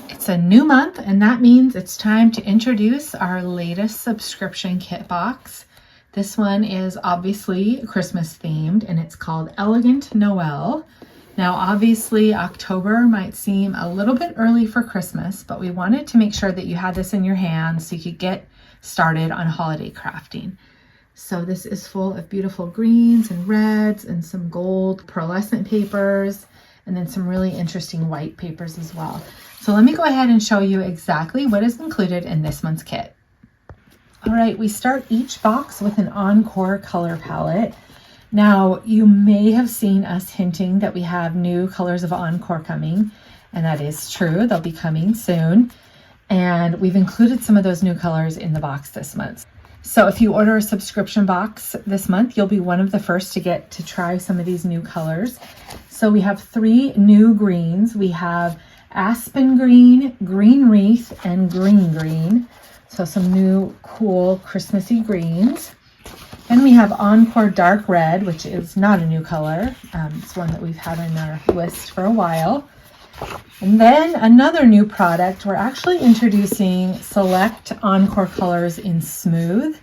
It's a new month, and that means it's time to introduce our latest subscription kit box. This one is obviously Christmas themed, and it's called Elegant Noel. Now, obviously, October might seem a little bit early for Christmas, but we wanted to make sure that you had this in your hands so you could get started on holiday crafting. So this is full of beautiful greens and reds and some gold pearlescent papers, and then some really interesting white papers as well. So let me go ahead and show you exactly what is included in this month's kit. All right, we start each box with an Encore color palette. Now, you may have seen us hinting that we have new colors of Encore coming, and that is true. They'll be coming soon. And we've included some of those new colors in the box this month. So if you order a subscription box this month, you'll be one of the first to get to try some of these new colors. So we have 3 new greens. We have Aspen Green, Green Wreath, and Green Green. So some new cool Christmassy greens. Then we have Encore Dark Red, which is not a new color. It's one that we've had on our list for a while. And then another new product, we're actually introducing select Encore colors in Smooth.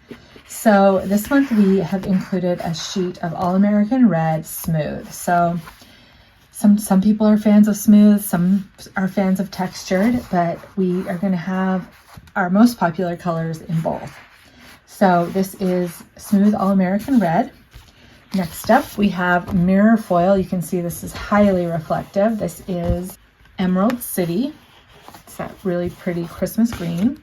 So this month we have included a sheet of All American Red Smooth. So some people are fans of Smooth, some are fans of textured, but we are going to have our most popular colors in both. So this is Smooth All American Red. Next up, we have Mirror Foil. You can see this is highly reflective. This is Emerald City. It's that really pretty Christmas green.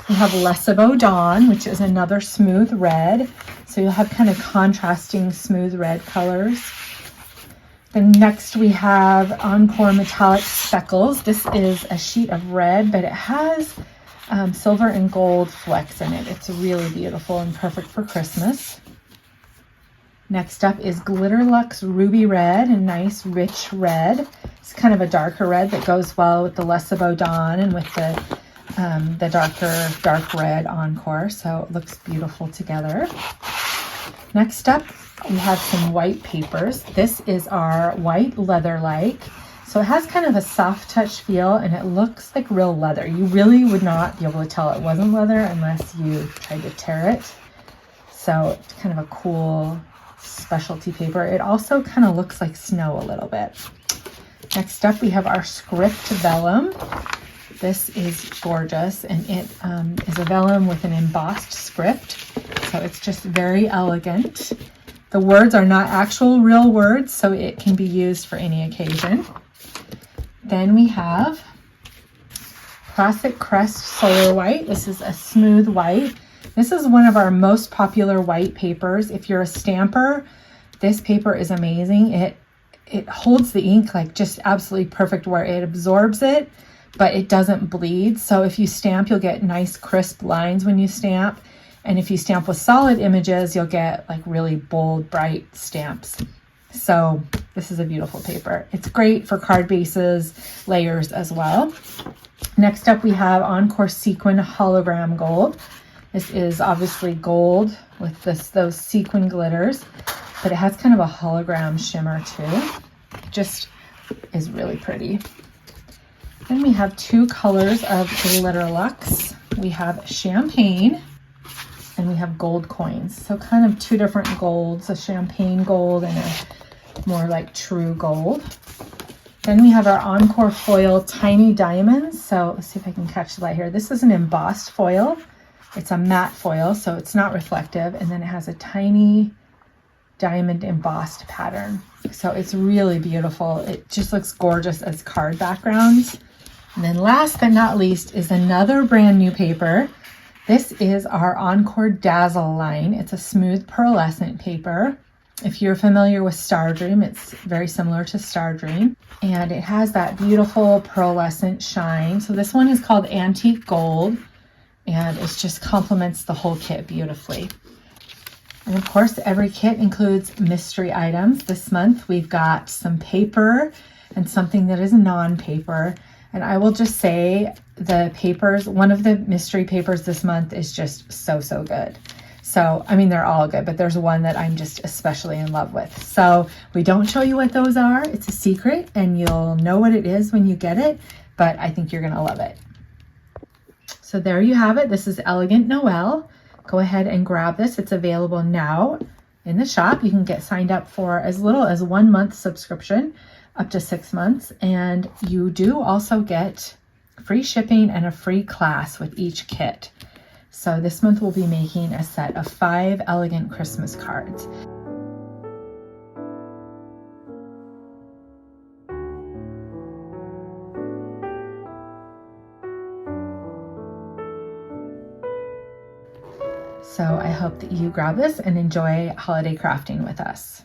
We have Lesabo Dawn, which is another smooth red. So you'll have kind of contrasting smooth red colors. Then next we have Encore Metallic Speckles. This is a sheet of red, but it has silver and gold flecks in it. It's really beautiful and perfect for Christmas. Next up is Glitter Luxe Ruby Red, a nice rich red. It's kind of a darker red that goes well with the Lesabo Dawn and with the darker dark red Encore, so it looks beautiful together. Next up, we have some white papers. This is our white leather-like. So it has kind of a soft touch feel, and it looks like real leather. You really would not be able to tell it wasn't leather unless you tried to tear it. So it's kind of a cool specialty paper. It also kind of looks like snow a little bit. Next up, we have our Script Vellum. This is gorgeous, and it is a vellum with an embossed script. So it's just very elegant. The words are not actual real words, so it can be used for any occasion. Then we have Classic Crest Solar White. This is a smooth white. This is one of our most popular white papers. If you're a stamper, this paper is amazing. It holds the ink like just absolutely perfect where it absorbs it, but it doesn't bleed. So if you stamp, you'll get nice crisp lines when you stamp. And if you stamp with solid images, you'll get like really bold, bright stamps. So this is a beautiful paper. It's great for card bases, layers as well. Next up, we have Encore Sequin Hologram Gold. This is obviously gold with those sequin glitters, but it has kind of a hologram shimmer too. It just is really pretty. Then we have 2 colors of Glitter Luxe. We have Champagne and we have gold coins. So kind of 2 different golds, a champagne gold and a more like true gold. Then we have our Encore Foil Tiny Diamonds. So let's see if I can catch the light here. This is an embossed foil. It's a matte foil, so it's not reflective. And then it has a tiny diamond embossed pattern. So it's really beautiful. It just looks gorgeous as card backgrounds. And then last but not least is another brand new paper. This is our Encore Dazzle line. It's a smooth pearlescent paper. If you're familiar with Star Dream, it's very similar to Star Dream. And it has that beautiful pearlescent shine. So this one is called Antique Gold, and it just complements the whole kit beautifully. And of course, every kit includes mystery items. This month, we've got some paper and something that is non-paper. And I will just say the papers, one of the mystery papers this month is just so good. So, I mean, they're all good, but there's one that I'm just especially in love with. So we don't show you what those are. It's a secret, and you'll know what it is when you get it. but I think you're gonna love it. So there you have it. This is Elegant Noel. Go ahead and grab this. It's available now in the shop. You can get signed up for as little as 1 month subscription, up to 6 months. And you do also get free shipping and a free class with each kit. So this month we'll be making a set of 5 elegant Christmas cards. So I hope that you grab this and enjoy holiday crafting with us.